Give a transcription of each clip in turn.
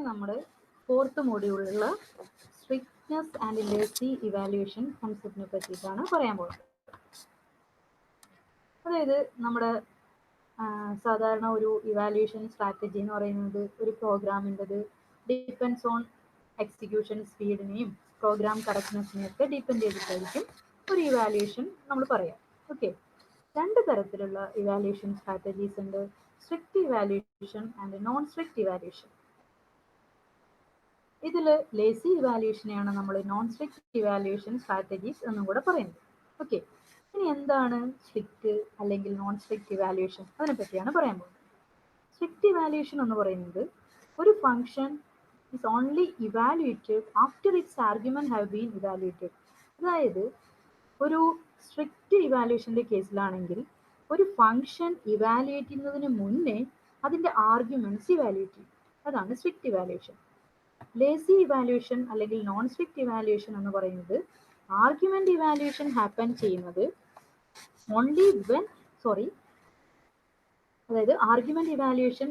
നമ്മുടെ 4th മോഡ്യൂളിലുള്ള strictness and lazy evaluation കൺസെപ്റ്റിനെ പറ്റിയിട്ടാണ് പറയാൻ പോകുന്നത്. അതായത് നമ്മുടെ സാധാരണ ഒരു ഇവാലുവേഷൻ സ്ട്രാറ്റജി എന്ന് പറയുന്നത് ഒരു പ്രോഗ്രാമിൻ്റെത് ഡിപ്പെൻഡ്സ് ഓൺ എക്സിക്യൂഷൻ സ്പീഡിനെയും പ്രോഗ്രാം കറക്റ്റ്നെസ്സിനെയും ഒക്കെ ഡിപ്പെൻഡ് ചെയ്തിട്ടായിരിക്കും ഒരു ഇവാലുവേഷൻ നമ്മൾ പറയാം. ഓക്കെ, രണ്ട് തരത്തിലുള്ള ഇവാലുവേഷൻ സ്ട്രാറ്റജീസ് ഉണ്ട്, strict evaluation and non strict evaluation. ഇതിൽ ലേസി ഇവാലുവേഷനെയാണ് നമ്മൾ നോൺ സ്ട്രിക്റ്റ് ഇവാലുവേഷൻ സ്ട്രാറ്റജീസ് എന്നും കൂടെ പറയുന്നത്. ഓക്കെ, ഇനി എന്താണ് സ്ട്രിക്റ്റ് അല്ലെങ്കിൽ നോൺ സ്ട്രിക്റ്റ് ഇവാലുവേഷൻ, അതിനെ പറ്റിയാണ് പറയാൻ പോകുന്നത്. സ്ട്രിക്റ്റ് ഇവാലുവേഷൻ എന്ന് പറയുന്നത് ഒരു function is only evaluated after its argument have been evaluated. അതായത് ഒരു സ്ട്രിക്റ്റ് ഇവാലുവേഷൻ്റെ കേസിലാണെങ്കിൽ ഒരു ഫംഗ്ഷൻ ഇവാലുവേറ്റ് ചെയ്യുന്നതിന് മുന്നേ അതിൻ്റെ ആർഗ്യുമെന്റ്സ് ഇവാലുവേറ്റ് ചെയ്യും. അതാണ് സ്ട്രിക്റ്റ് ഇവാലുവേഷൻ. ലേസി ഇവാലുവേഷൻ അല്ലെങ്കിൽ നോൺ സ്ട്രിക്റ്റ് ഇവാലുവേഷൻ എന്ന് പറയുന്നത് ആർഗ്യുമെന്റ് ഇവാലുവേഷൻ ഹാപ്പൻ ചെയ്യുന്നത് അതായത് ആർഗ്യുമെന്റ് ഇവാലുവേഷൻ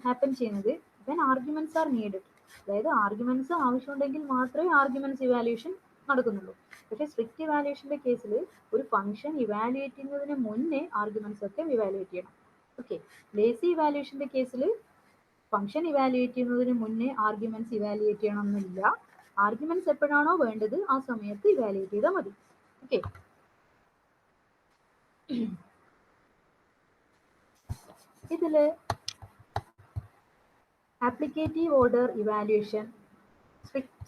ഹാപ്പൻ ചെയ്യുന്നത് വെൻ ആർഗ്യുമെന്റ്സ് ആർ നീഡഡ്. അതായത് ആർഗ്യുമെന്റ്സ് ആവശ്യമുണ്ടെങ്കിൽ മാത്രമേ ആർഗ്യുമെന്റ്സ് ഇവാലുവേഷൻ നടക്കുന്നുള്ളൂ. പക്ഷേ സ്ട്രിക്റ്റ് ഇവാലുവേഷന്റെ കേസിൽ ഒരു ഫംഗ്ഷൻ ഇവാലുവേറ്റ് ചെയ്യുന്നതിന് മുന്നേ ആർഗ്യുമെന്റ്സ് ഒക്കെ ഇവാലുവേറ്റ് ചെയ്യണം. ഓക്കെ, ലേസി ഇവാലുവേഷന്റെ കേസിൽ ഫംഗ്ഷൻ ഇവാലുവേറ്റ് ചെയ്യുന്നതിന് മുന്നേ ആർഗ്യുമെന്റ്സ് ഇവാലുവേറ്റ് ചെയ്യണമെന്നില്ല. ആർഗ്യുമെന്റ്സ് എപ്പോഴാണോ വേണ്ടത് ആ സമയത്ത് ഇവാലുവേറ്റ് ചെയ്താൽ മതി. ഓക്കെ, ഇതില് ആപ്ലിക്കേറ്റീവ് ഓർഡർ ഇവാലുവേഷൻ, സ്ട്രിക്റ്റ്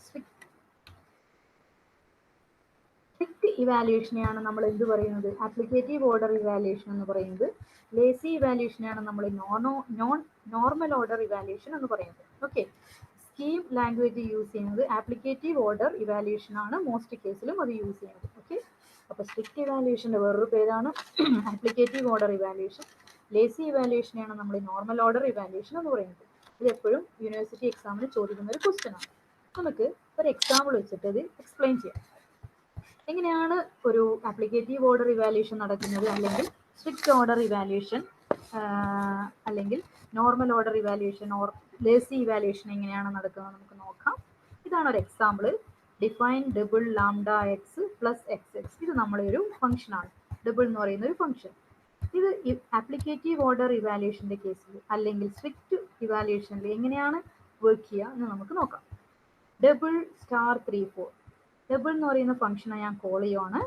ഇവാലുവേഷനെയാണ് നമ്മൾ എന്ത് പറയുന്നത്, ആപ്ലിക്കേറ്റീവ് ഓർഡർ ഇവാലുവേഷൻ എന്ന് പറയുന്നത്. ലേസി ഇവാലുവേഷനെയാണ് നമ്മൾ നോർമൽ ഓർഡർ ഇവാലുവേഷൻ എന്ന് പറയുന്നത്. ഓക്കെ, സ്കീം ലാംഗ്വേജ് യൂസ് ചെയ്യുന്നത് ആപ്ലിക്കേറ്റീവ് ഓർഡർ ഇവാലുവേഷൻ ആണ് മോസ്റ്റ് കേസിലും അത് യൂസ് ചെയ്യുന്നത്. ഓക്കെ, അപ്പോൾ സ്ട്രിക്റ്റ് ഇവാലുവേഷൻ്റെ വേറൊരു പേരാണ് ആപ്ലിക്കേറ്റീവ് ഓർഡർ ഇവാലുവേഷൻ. ലേസി ഇവാലുവേഷനെയാണ് നമ്മൾ നോർമൽ ഓർഡർ ഇവാലുവേഷൻ എന്ന് പറയുന്നത്. ഇത് എപ്പോഴും യൂണിവേഴ്സിറ്റി എക്സാമിന് ചോദിക്കുന്ന ഒരു ക്വസ്റ്റ്യൻ ആണ്. നമുക്ക് ഒരു എക്സാമ്പിൾ വെച്ചിട്ട് ഇത് എക്സ്പ്ലെയിൻ ചെയ്യാം. എങ്ങനെയാണ് ഒരു ആപ്ലിക്കേറ്റീവ് ഓർഡർ ഇവാലുവേഷൻ നടക്കുന്നത്, അല്ലെങ്കിൽ സ്ട്രിക്റ്റ് ഓർഡർ ഇവാലുവേഷൻ അല്ലെങ്കിൽ normal order evaluation or lazy evaluation എങ്ങനെയാണ് നടക്കുന്നത് നമുക്ക് നോക്കാം. ഇതാണ് ഒരു example. Define double lambda X plus X X. ഇത് നമ്മുടെ ഒരു ഫംഗ്ഷനാണ്. ഡബിൾ എന്ന് പറയുന്ന ഒരു ഫംഗ്ഷൻ. ഇത് ആപ്ലിക്കേറ്റീവ് ഓർഡർ ഇവാലുവേഷൻ്റെ കേസിൽ അല്ലെങ്കിൽ സ്ട്രിക്റ്റ് ഇവാലുവേഷനിൽ എങ്ങനെയാണ് വർക്ക് ചെയ്യുക എന്ന് നമുക്ക് നോക്കാം. Double star 3 4. ഡബിൾ എന്ന് പറയുന്ന ഫംഗ്ഷനെ ഞാൻ കോൾ ചെയ്യുവാണ്.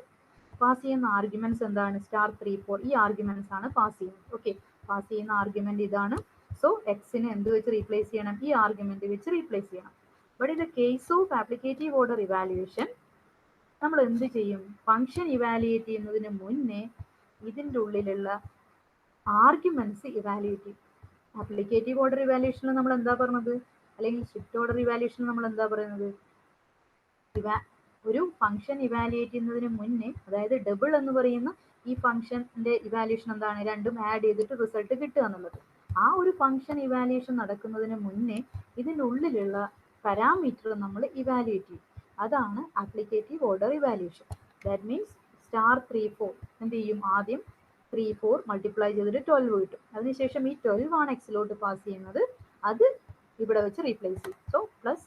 പാസ് ചെയ്യുന്ന ആർഗ്യുമെന്റ്സ് എന്താണ്, സ്റ്റാർ 3 4. ഈ ആർഗ്യുമെന്റ്സ് ആണ് പാസ് ചെയ്യുന്നത്. ഓക്കെ, പാസ് ചെയ്യുന്ന ആർഗ്യുമെന്റ് ഇതാണ്. സോ എക്സിനെ എന്ത് വെച്ച് റീപ്ലേസ് ചെയ്യണം, ഈ ആർഗ്യുമെന്റ് വെച്ച് റീപ്ലേസ് ചെയ്യണം. But in the case of applicative order evaluation നമ്മൾ എന്ത് ചെയ്യും, ഫംഗ്ഷൻ ഇവാലുവേറ്റ് ചെയ്യുന്നതിന് മുന്നേ ഇതിൻ്റെ ഉള്ളിലുള്ള ആർഗ്യുമെന്റ്സ് ഇവാലുവേറ്റ് ചെയ്യും. ആപ്ലിക്കേറ്റീവ് ഓർഡർ ഇവാലുവേഷനിൽ നമ്മൾ എന്താ പറഞ്ഞത്, അല്ലെങ്കിൽ സ്ട്രിക്റ്റ് ഓർഡർ ഇവാലുവേഷനിൽ നമ്മൾ എന്താ പറയുന്നത്, ഒരു ഫംഗ്ഷൻ ഇവാലുവേറ്റ് ചെയ്യുന്നതിന് മുന്നേ, അതായത് ഡബിൾ എന്ന് പറയുന്ന ഈ ഫംഗ്ഷന്റെ ഇവാലുവേഷൻ എന്താണ്, രണ്ടും ആഡ് ചെയ്തിട്ട് റിസൾട്ട് കിട്ടുക എന്നുള്ളത്. ആ ഒരു ഫംഗ്ഷൻ ഇവാലുവേഷൻ നടക്കുന്നതിന് മുന്നേ ഇതിനുള്ളിലുള്ള പാരാമീറ്റർ നമ്മൾ ഇവാലുവേറ്റ് ചെയ്യും. അതാണ് applicative order evaluation. That means star 3 4 എന്ത് ചെയ്യും, ആദ്യം 3 4 മൾട്ടിപ്ലൈ ചെയ്തിട്ട് 12 കിട്ടും. അതിനുശേഷം ഈ 12 ആണ് എക്സിലോട്ട് പാസ് ചെയ്യുന്നത്, അത് ഇവിടെ വെച്ച് റീപ്ലേസ് ചെയ്യും. സോ പ്ലസ്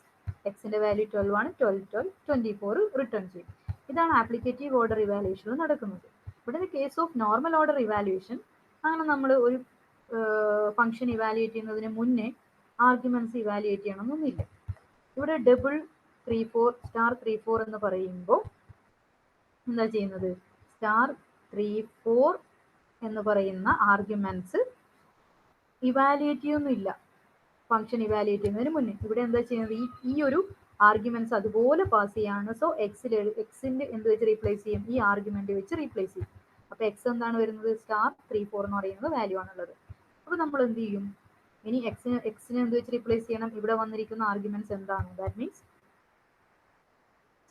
എക്സിന്റെ വാല്യൂ 12 ആണ്, 12 12 24 റിട്ടേൺ ചെയ്യും. ഇതാണ് ആപ്ലിക്കേറ്റീവ് ഓർഡർ ഇവാലുവേഷനിൽ നടക്കുന്നത്. ഇവിടെ case of normal order evaluation അങ്ങനെ നമ്മൾ ഒരു ഫംഗ്ഷൻ ഇവാലുവേറ്റ് ചെയ്യുന്നതിന് മുന്നേ ആർഗ്യുമെന്റ്സ് ഇവാലുവേറ്റ് ചെയ്യണമെന്നൊന്നുമില്ല. ഇവിടെ ഡബിൾ 3 4 സ്റ്റാർ 3 4 എന്ന് പറയുമ്പോൾ എന്താ ചെയ്യുന്നത്, സ്റ്റാർ 3 4 എന്ന് പറയുന്ന ആർഗ്യുമെന്റ്സ് ഇവാലുവേറ്റ് ചെയ്യുന്നില്ല ഫംഗ്ഷൻ ഇവാലുവേറ്റ് ചെയ്യുന്നതിന് മുന്നേ. ഇവിടെ എന്താ ചെയ്യുന്നത്, ഈ ഒരു ആർഗ്യുമെന്റ്സ് അതുപോലെ പാസ് ചെയ്യാണ്. സോ എക്സിന്റെ എന്ത് വെച്ച് റീപ്ലേസ് ചെയ്യും, ഈ ആർഗ്യുമെന്റ് വെച്ച് റീപ്ലേസ് ചെയ്യും. അപ്പൊ എക്സ് എന്താണ് വരുന്നത്, സ്റ്റാർ 3 4 എന്ന് പറയുന്നത് വാല്യൂ ആണുള്ളത്. അപ്പൊ നമ്മൾ എന്ത് ചെയ്യും, ഇനി എക്സിനെ എന്ത് വെച്ച് റീപ്ലേസ് ചെയ്യണം, ഇവിടെ വന്നിരിക്കുന്ന ആർഗ്യുമെന്റ്സ് എന്താണ്, ദാറ്റ് മീൻസ്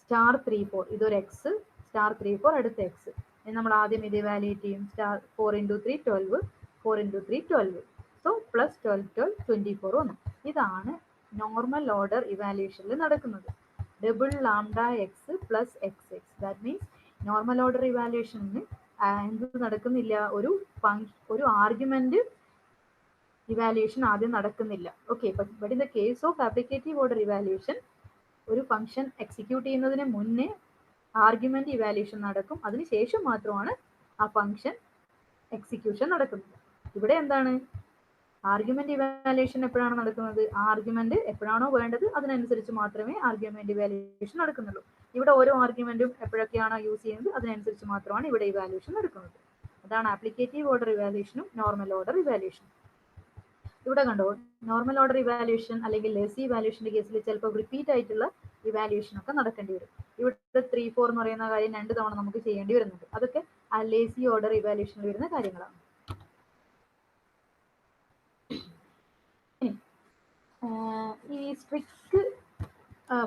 സ്റ്റാർ 3 4 ഇതൊരു എക്സ്, സ്റ്റാർ 3 4 അടുത്ത എക്സ്. നമ്മൾ ആദ്യം ഇത് ഇവാലുവേറ്റ് ചെയ്യും. സ്റ്റാർ 4 × 3 12, 4 × 3 12. സോ പ്ലസ് 12 12 24 വന്നു. ഇതാണ് നോർമൽ ഓർഡർ ഇവാലുവേഷനിൽ നടക്കുന്നത്. Double lambda X plus X X. That means normal order ഇവാലുവേഷനിൽ എന്ത് നടക്കുന്നില്ല, ഒരു ആർഗ്യുമെന്റ് ഇവാലുവേഷൻ ആദ്യം നടക്കുന്നില്ല. Okay, but in the case of applicative order evaluation ഒരു ഫംഗ്ഷൻ എക്സിക്യൂട്ട് ചെയ്യുന്നതിന് മുന്നേ ആർഗ്യുമെന്റ് ഇവാലുവേഷൻ നടക്കും, അതിനുശേഷം മാത്രമാണ് ആ ഫംഗ്ഷൻ എക്സിക്യൂഷൻ നടക്കുന്നത്. ഇവിടെ എന്താണ്, ആർഗ്യുമെന്റ് ഇവാലുവേഷൻ എപ്പോഴാണ് നടക്കുന്നത്? ആ ആർഗ്യുമെന്റ് എപ്പോഴാണോ വേണ്ടത് അതിനനുസരിച്ച് മാത്രമേ ആർഗ്യുമെന്റ് ഇവാലുവേഷൻ നടക്കുന്നുള്ളൂ. ഇവിടെ ഓരോ ആർഗ്യുമെന്റും എപ്പോഴൊക്കെയാണോ യൂസ് ചെയ്യുന്നത് അതിനനുസരിച്ച് മാത്രമാണ് ഇവിടെ ഇവാലുവേഷൻ നടക്കുന്നത്. അതാണ് ആപ്ലിക്കേറ്റീവ് ഓർഡർ ഇവാലുവേഷനും നോർമൽ ഓർഡർ ഇവാലുവേഷനും. ഇവിടെ കണ്ടോ, നോർമൽ ഓർഡർ ഇവാലുവേഷൻ അല്ലെങ്കിൽ ലേസി ഇവാലുവേഷന്റെ കേസിൽ ചിലപ്പോൾ റിപ്പീറ്റ് ആയിട്ടുള്ള ഇവാലുവേഷൻ ഒക്കെ നടക്കേണ്ടി വരും. ഇവിടെ 3, 4 എന്ന് പറയുന്ന കാര്യം 2 തവണ നമുക്ക് ചെയ്യേണ്ടി വരുന്നുണ്ട്. അതൊക്കെ ആ ലേസി ഓർഡർ ഇവാലുവേഷനിൽ വരുന്ന കാര്യങ്ങളാണ്. ഈ സ്ട്രിക്റ്റ്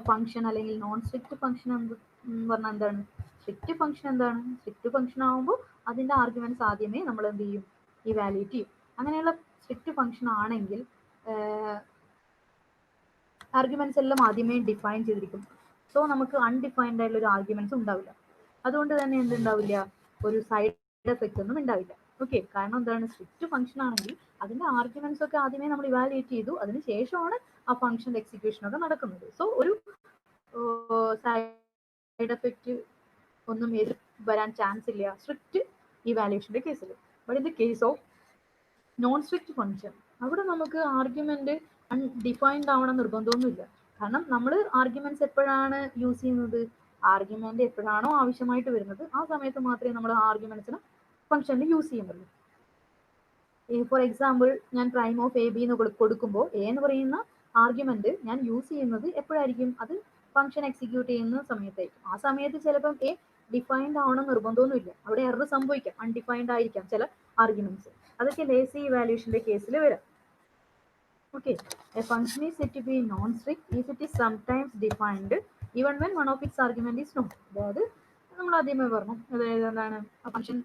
ഫംഗ്ഷൻ അല്ലെങ്കിൽ നോൺ സ്ട്രിക്റ്റ് ഫംഗ്ഷൻ എന്ന് പറഞ്ഞാൽ എന്താണ്? സ്ട്രിക്റ്റ് ഫംഗ്ഷൻ എന്താണ്? സ്ട്രിക്റ്റ് ഫംഗ്ഷൻ ആകുമ്പോൾ അതിന്റെ ആർഗ്യുമെന്റ്സ് ആദ്യമേ നമ്മൾ എന്ത് ചെയ്യും? ഇവാലുവേറ്റ് ചെയ്യും. അങ്ങനെയുള്ള സ്ട്രിക്റ്റ് ഫംഗ്ഷൻ ആണെങ്കിൽ ആർഗ്യുമെന്റ്സ് എല്ലാം ആദ്യമേ ഡിഫൈൻ ചെയ്തിരിക്കും. സോ നമുക്ക് അൺഡിഫൈൻഡ് ആയിട്ടുള്ള ഒരു ആർഗ്യുമെന്റ്സ് ഉണ്ടാവില്ല. അതുകൊണ്ട് തന്നെ എന്തുണ്ടാവില്ല? ഒരു സൈഡ് എഫക്റ്റ് ഒന്നും ഉണ്ടാവില്ല. ഓക്കെ, കാരണം എന്താണ്? സ്ട്രിക്റ്റ് ഫംഗ്ഷൻ ആണെങ്കിൽ അതിന്റെ ആർഗ്യുമെന്റ്സ് ഒക്കെ ആദ്യമേ നമ്മൾ ഇവാലുവേറ്റ് ചെയ്തു, അതിനുശേഷമാണ് ആ ഫംഗ്ഷന്റെ എക്സിക്യൂഷൻ ഒക്കെ നടക്കുന്നത്. സോ ഒരു സൈഡ് എഫക്റ്റ് ഒന്നും വരാൻ ചാൻസ് ഇല്ല സ്ട്രിക്റ്റ് ഇവാലുവേഷന്റെ കേസിൽ. But in the case of non strict function അവിടെ നമുക്ക് ആർഗ്യുമെന്റ് അൺഡിഫൈൻഡ് ആവണം നിർബന്ധമൊന്നുമില്ല. കാരണം നമ്മൾ ആർഗ്യുമെന്റ്സ് എപ്പോഴാണ് യൂസ് ചെയ്യുന്നത്? ആർഗ്യുമെന്റ് എപ്പോഴാണോ ആവശ്യമായിട്ട് വരുന്നത് ആ സമയത്ത് മാത്രമേ നമ്മൾ ആർഗ്യുമെന്റ്സിന് ഫംഗ്ഷനിൽ യൂസ് ചെയ്യുന്നുള്ളൂ. ഫോർ എക്സാമ്പിൾ, ഞാൻ പ്രൈം ഓഫ് എ ബി എന്ന് കൊടുക്കുമ്പോൾ എ എന്ന് പറയുന്ന ആർഗ്യുമെന്റ് ഞാൻ യൂസ് ചെയ്യുന്നത് എപ്പോഴായിരിക്കും? അത് ഫംഗ്ഷൻ എക്സിക്യൂട്ട് ചെയ്യുന്ന സമയത്തായിരിക്കും. ആ സമയത്ത് ചിലപ്പം എ ഡിഫൈൻഡ് ആവണം നിർബന്ധമൊന്നുമില്ല. അവിടെ എറർ സംഭവിക്കാം, അൺഡിഫൈൻഡ് ആയിരിക്കാം ചില ആർഗ്യുമെന്റ്സ്. അതൊക്കെ ലേസി ഇവാലുവേഷന്റെ കേസിൽ വരാം. Okay, a function is said to be non-strict if it is sometimes defined even when one of its argument is known. അതായത് നമ്മൾ ആദ്യമേ പറഞ്ഞു, അതായത് എന്താണ്, ഫംഗ്ഷൻ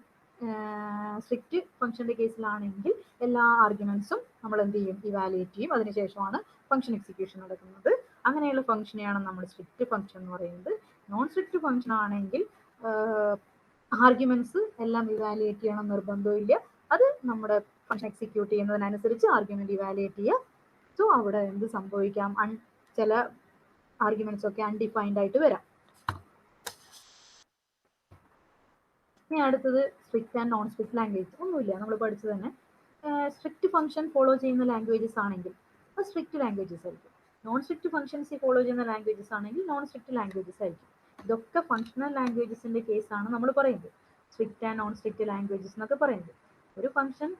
സ്ട്രിക്റ്റ് ഫംഗ്ഷന്റെ കേസിലാണെങ്കിൽ എല്ലാ ആർഗ്യുമെന്റ്സും നമ്മൾ എന്ത് ചെയ്യും? ഇവാലുവേറ്റ് ചെയ്യും, അതിനുശേഷമാണ് ഫംഗ്ഷൻ എക്സിക്യൂഷൻ നടക്കുന്നത്. അങ്ങനെയുള്ള ഫംഗ്ഷനെയാണ് നമ്മൾ സ്ട്രിക്റ്റ് ഫംഗ്ഷൻ എന്ന് പറയുന്നത്. നോൺ സ്ട്രിക്റ്റ് ഫംഗ്ഷൻ ആണെങ്കിൽ ആർഗ്യുമെന്റ്സ് എല്ലാം ഇവാലുവേറ്റ് ചെയ്യണം നിർബന്ധമില്ല. അത് നമ്മുടെ ഫംഗ്ഷൻ എക്സിക്യൂട്ട് ചെയ്യുന്നതിനനുസരിച്ച് ആർഗ്യുമെന്റ് ഇവാലുവേറ്റ് ചെയ്യുക. സോ അവിടെ എന്ത് സംഭവിക്കാം? ചില ആർഗ്യുമെന്റ്സ് ഒക്കെ അൺഡിഫൈൻഡ് ആയിട്ട് വരാം. ഇനി അടുത്തത് strict and non strict language. ഒന്നുമില്ല, നമ്മൾ പഠിച്ചു തന്നെ. സ്ട്രിക്റ്റ് ഫംഗ്ഷൻ ഫോളോ ചെയ്യുന്ന ലാംഗ്വേജസ് ആണെങ്കിൽ അത് സ്ട്രിക്റ്റ് ലാംഗ്വേജസ് ആയിരിക്കും. നോൺ സ്ട്രിക്റ്റ് ഫംഗ്ഷൻസ് ഫോളോ ചെയ്യുന്ന ലാംഗ്വേജസ് ആണെങ്കിൽ നോൺ സ്ട്രിക്റ്റ് ലാംഗ്വേജസ് ആയിരിക്കും. ഇതൊക്കെ ഫംഗ്ഷണൽ ലാംഗ്വേജസിന്റെ കേസാണ് നമ്മൾ പറയുന്നത്. Strict and non strict languages എന്നൊക്കെ പറയുന്നത്. ഒരു ഫംഗ്ഷൻ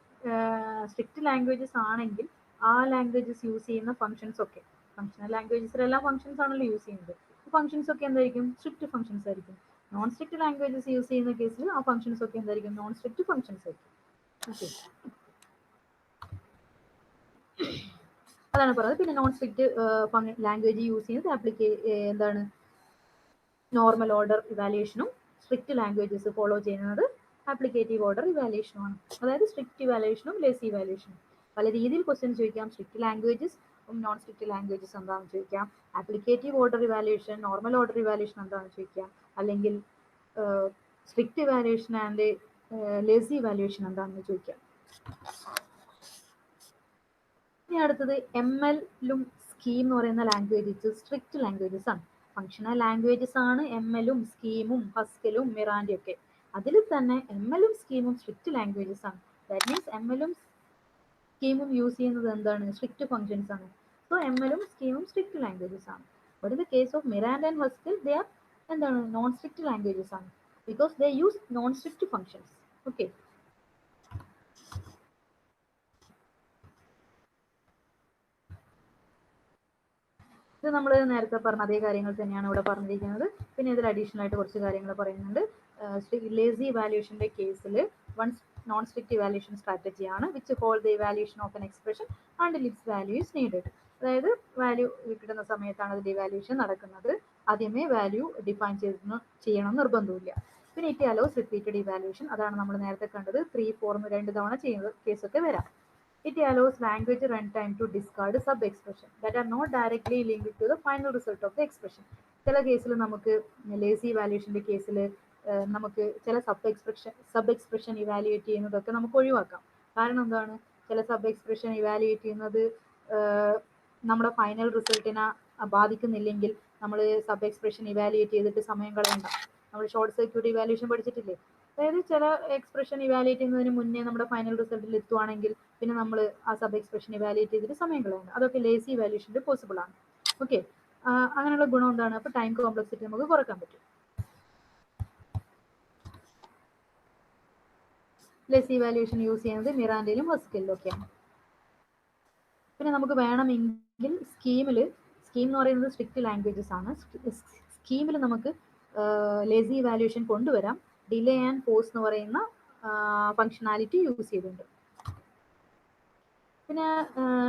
സ്ട്രിക്റ്റ് ലാംഗ്വേജസ് ആണെങ്കിൽ ആ ലാംഗ്വേജസ് യൂസ് ചെയ്യുന്ന ഫംഗ്ഷൻസ് ഒക്കെ, ഫംഗ്ഷണൽ ലാംഗ്വേജസിലെല്ലാം ഫംഗ്ഷൻസ് ആണല്ലോ യൂസ് ചെയ്യുന്നത്. ഫംഗ്ഷൻസ് ഒക്കെ എന്തായിരിക്കും? സ്ട്രിക്റ്റ് ഫംഗ്ഷൻസ് ആയിരിക്കും. നോൺ സ്ട്രിക്റ്റ് ലാംഗ്വേജസ് യൂസ് ചെയ്യുന്ന കേസിൽ ആ ഫംഗ്ഷൻസ് ഒക്കെ എന്തായിരിക്കും? നോൺ സ്ട്രിക്റ്റ് ഫംഗ്ഷൻസ് ആയിരിക്കും. ഓക്കെ, അതാണ് പറയുന്നത്. പിന്നെ നോൺ സ്ട്രിക്റ്റ് ലാംഗ്വേജ് യൂസ് ചെയ്യുന്നത് എന്താണ്? നോർമൽ ഓർഡർ ഇവാലുവേഷനും സ്ട്രിക്റ്റ് ലാംഗ്വേജസ് ഫോളോ ചെയ്യുന്നത് ആപ്ലിക്കേറ്റീവ് ഓർഡർ ഇവാലുവേഷനുമാണ്. അതായത് സ്ട്രിക്റ്റ് ഇവാലുവേഷനും ലേസി ഇവാലുവേഷനും. പല രീതിയിൽ ക്വസ്റ്റ്യൻ ചോദിക്കാം. Strict languages non strict languages എന്താണെന്ന് ചോദിക്കാം. Applicative order evaluation normal order evaluation എന്താണെന്ന് ചോദിക്കാം. അല്ലെങ്കിൽ strict evaluation and lazy evaluation എന്താണെന്ന് ചോദിക്കാം. ഇനി അടുത്തത് ML-ലും സ്കീം എന്ന് പറയുന്ന ലാംഗ്വേജസ് സ്ട്രിക്റ്റ് ലാംഗ്വേജസ് ആണ്. ഫംഗ്ഷണൽ ലാംഗ്വേജസ് ആണ് ML-ഉം സ്കീമും ഹസ്കലും മിറാൻഡയും ഒക്കെ. അതിൽ തന്നെ ML-ഉം സ്കീമും സ്ട്രിക്റ്റ് ലാംഗ്വേജസ് ആണ്. ദാറ്റ് മീൻസ് ML-ഉം സ്കീമും യൂസ് ചെയ്യുന്നത് എന്താണ്? സ്ട്രിക്റ്റ് ഫംഗ്ഷൻസ് ആണ്. സോ ML-ഉം സ്കീമും സ്ട്രിക്റ്റ് ലാംഗ്വേജസ് ആണ്. But in the case of Miranda and Haskell they are എന്താണ്? നോൺ സ്ട്രിക്റ്റ് ലാംഗ്വേജസ് ആണ്. Because they use non strict functions. Okay, ഇത് നമ്മൾ നേരത്തെ പറഞ്ഞ അതേ കാര്യങ്ങൾ തന്നെയാണ് ഇവിടെ പറഞ്ഞിരിക്കുന്നത്. പിന്നെ ഇതിൽ അഡീഷണൽ ആയിട്ട് കുറച്ച് കാര്യങ്ങൾ പറയുന്നുണ്ട്. ലേസി ഇവാലുവേഷന്റെ കേസിൽ വൺ നോൺ സ്ട്രിക്റ്റ് ഇവാലുവേഷൻ സ്ട്രാറ്റജിയാണ് which hold the evaluation of an expression and its value is needed. അതായത് വാല്യൂ കിട്ടുന്ന സമയത്താണ് അതിന്റെ ഇവാലുവേഷൻ നടക്കുന്നത്. ആദ്യമേ വാല്യൂ ഡിഫൈൻ ചെയ്യണം നിർബന്ധമില്ല. പിന്നെ ഇറ്റ് അലോസ് റിപ്പീറ്റഡ് ഇവാലുവേഷൻ. അതാണ് നമ്മൾ നേരത്തെ കണ്ടത്. 3, 4 2 തവണ ചെയ്യുന്ന കേസൊക്കെ വരാം. It allows language runtime to discard sub-expression that are not directly linked to the final result of the expression. ചില കേസിൽ നമുക്ക് ലേസി ഇവാലുവേഷന്റെ കേസിൽ നമുക്ക് ചില സബ് എക്സ്പ്രഷൻ ഇവാലുവേറ്റ് ചെയ്യുന്നതൊക്കെ നമുക്ക് ഒഴിവാക്കാം. കാരണം എന്താണ്? ചില സബ് എക്സ്പ്രഷൻ ഇവാലുവേറ്റ് ചെയ്യുന്നത് നമ്മുടെ ഫൈനൽ റിസൾട്ടിനെ ബാധിക്കുന്നില്ലെങ്കിൽ നമ്മൾ സബ് എക്സ്പ്രഷൻ ഇവാലുവേറ്റ് ചെയ്തിട്ട് സമയം കളയണ്ട. നമ്മൾ ഷോർട്ട് സർക്യൂട്ട് ഇവാലുവേഷൻ പഠിച്ചിട്ടില്ലേ? അതായത് ചില എക്സ്പ്രഷൻ ഇവാലുവേറ്റ് ചെയ്യുന്നതിന് മുന്നേ നമ്മുടെ ഫൈനൽ റിസൾട്ടിൽ എത്തുവാണെങ്കിൽ പിന്നെ നമ്മൾ ആ സബ് എക്സ്പ്രഷൻ ഇവാലുവേറ്റ് ചെയ്തിട്ട് സമയം കളയണ്ട. അതൊക്കെ ലേസി ഇവാലുവേഷനിൽ പോസിബിൾ ആണ്. ഓക്കെ, അങ്ങനെയുള്ള ഗുണം എന്താണ്? അപ്പോൾ ടൈം കോംപ്ലക്സിറ്റി നമുക്ക് കുറക്കാൻ പറ്റും. ലേസി ഇവാലുവേഷൻ യൂസ് ചെയ്യുന്നത് മിറാൻഡയിലും ഹസ്കിലും ഒക്കെയാണ്. പിന്നെ നമുക്ക് വേണമെങ്കിൽ സ്കീം എന്ന് പറയുന്നത് സ്ട്രിക്റ്റ് ലാംഗ്വേജസ് ആണ്. സ്കീമിൽ നമുക്ക് ലേസി ഇവാലുവേഷൻ കൊണ്ടുവരാം. ഡിലേ ആൻഡ് പോസ് എന്ന് പറയുന്ന ഫങ്ഷനാലിറ്റി യൂസ് ചെയ്തിട്ടുണ്ട്. പിന്നെ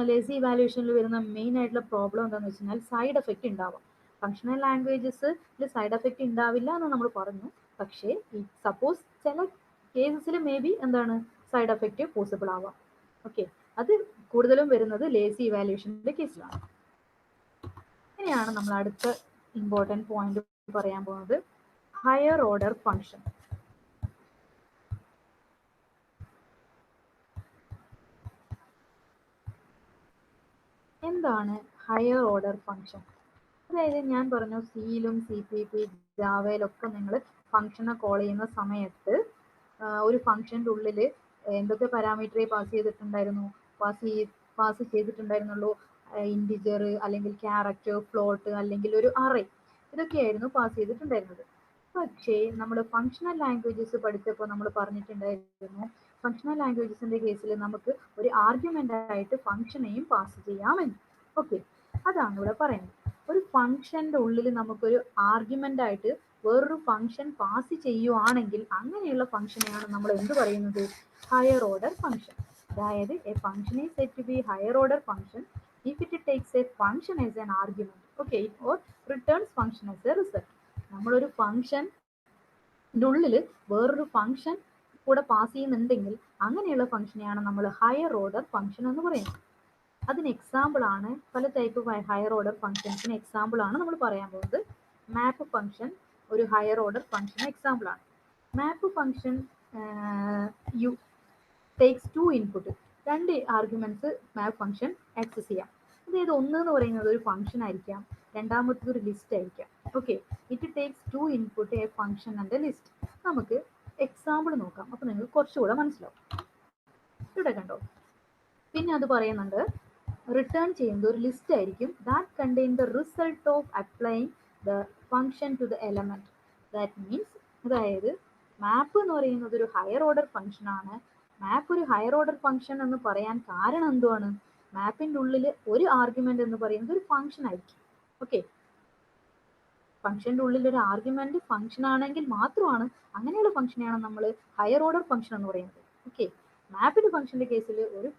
ലേസി ഇവാലുവേഷനിൽ വരുന്ന മെയിൻ ആയിട്ടുള്ള പ്രോബ്ലം എന്താണെന്ന് വെച്ച് കഴിഞ്ഞാൽ സൈഡ് എഫക്റ്റ് ഉണ്ടാവാം. ഫങ്ഷണൽ ലാംഗ്വേജസിൽ സൈഡ് എഫക്റ്റ് ഉണ്ടാവില്ല എന്ന് നമ്മൾ പറഞ്ഞു. പക്ഷേ സപ്പോസ് ചില കേസസിൽ മേ ബി എന്താണ് സൈഡ് എഫക്റ്റ് പോസിബിൾ ആവാം. ഓക്കെ, അത് കൂടുതലും വരുന്നത് ലേസി ഇവാലുവേഷൻ്റെ കേസിലാണ്. ഇനിയാണ് നമ്മൾ അടുത്ത ഇമ്പോർട്ടൻറ്റ് പോയിന്റ് പറയാൻ പോകുന്നത് ഹയർ ഓർഡർ ഫങ്ഷൻ. എന്താണ് ഹയർ ഓർഡർ ഫങ്ഷൻ? അതായത് ഞാൻ പറഞ്ഞു സിയിലും CPP ജാവയിലൊക്കെ നിങ്ങൾ ഫങ്ഷനെ കോൾ ചെയ്യുന്ന സമയത്ത് ഒരു ഫങ്ഷൻ്റെ ഉള്ളിൽ എന്തൊക്കെ പാരാമീറ്ററെ പാസ് ചെയ്തിട്ടുണ്ടായിരുന്നുള്ളൂ? ഇൻറ്റിജർ അല്ലെങ്കിൽ ക്യാരക്ടർ, ഫ്ലോട്ട് അല്ലെങ്കിൽ ഒരു അറേ, ഇതൊക്കെയായിരുന്നു പാസ് ചെയ്തിട്ടുണ്ടായിരുന്നത്. പക്ഷേ നമ്മൾ ഫങ്ഷണൽ ലാംഗ്വേജസ് പഠിച്ചപ്പോൾ നമ്മൾ പറഞ്ഞിട്ടുണ്ടായിരുന്നു ഫങ്ഷണൽ ലാംഗ്വേജസിന്റെ കേസിൽ നമുക്ക് ഒരു ആർഗ്യുമെന്റ് ആയിട്ട് ഫങ്ഷനെയും പാസ് ചെയ്യാമെന്ന്. ഓക്കെ, അതാണ് ഇവിടെ പറയുന്നത്. ഒരു ഫങ്ഷന്റെ ഉള്ളിൽ നമുക്കൊരു ആർഗ്യുമെന്റ് ആയിട്ട് വേറൊരു ഫങ്ഷൻ പാസ് ചെയ്യുവാണെങ്കിൽ അങ്ങനെയുള്ള ഫങ്ഷനെയാണ് നമ്മൾ എന്ത് പറയുന്നത്? Higher order function. അതായത് a function is set to be higher order function if it takes a function as an argument, okay, or returns function as a result. നമ്മളൊരു ഫങ്ഷൻ്റെ ഉള്ളിൽ വേറൊരു ഫങ്ഷൻ കൂടെ പാസ് ചെയ്യുന്നുണ്ടെങ്കിൽ അങ്ങനെയുള്ള ഫങ്ഷനെയാണ് നമ്മൾ ഹയർ ഓർഡർ ഫങ്ഷൻ എന്ന് പറയുന്നത്. അതിന് എക്സാമ്പിൾ ആണ് പല ടൈപ്പ് ഹയർ ഓർഡർ ഫങ്ഷൻസിന് എക്സാമ്പിൾ ആണ് നമ്മൾ പറയാൻ പോകുന്നത്. മാപ്പ് ഫങ്ഷൻ ഒരു ഹയർ ഓർഡർ ഫങ്ഷന് എക്സാമ്പിൾ ആണ്. Map function you takes 2 input, 2 arguments map function access ചെയ്യാം. അതായത് ഒന്ന് എന്ന് പറയുന്നത് ഒരു ഫങ്ഷൻ ആയിരിക്കാം, രണ്ടാമത്തത് ഒരു ലിസ്റ്റ് ആയിരിക്കാം. Okay, it takes 2 input A function and A list. നമുക്ക് എക്സാമ്പിൾ നോക്കാം, അപ്പോൾ നിങ്ങൾക്ക് കുറച്ചുകൂടെ മനസ്സിലാവും. ഇവിടെ കണ്ടോ, പിന്നെ അത് പറയുന്നുണ്ട് റിട്ടേൺ ചെയ്യുന്നത് ഒരു ലിസ്റ്റ് ആയിരിക്കും. That contain the result of applying the function to the element. That means, അതായത് മാപ്പ് എന്ന് പറയുന്നത് ഒരു ഹയർ ഓർഡർ ഫങ്ഷൻ ആണ്. മാപ്പ് ഒരു ഹയർ ഓർഡർ ഫങ്ഷൻ എന്ന് പറയാൻ കാരണം എന്തുവാണ്? മാപ്പിന്റെ ഉള്ളിൽ ഒരു ആർഗ്യുമെന്റ് എന്ന് പറയുന്നത് ഒരു ഫങ്ഷൻ ആയിരിക്കും. ഓക്കെ, ഫങ്ഷന്റെ ഉള്ളിൽ ഒരു ആർഗ്യുമെന്റ് ഫങ്ഷൻ ആണെങ്കിൽ മാത്രമാണ് അങ്ങനെയുള്ള ഫങ്ഷനെയാണ് നമ്മൾ ഹയർ ഓർഡർ ഫങ്ഷൻ എന്ന് പറയുന്നത്. ഓക്കെ, മാപ്പിന്റെ ഫങ്ഷന്റെ കേസിൽ ഒരു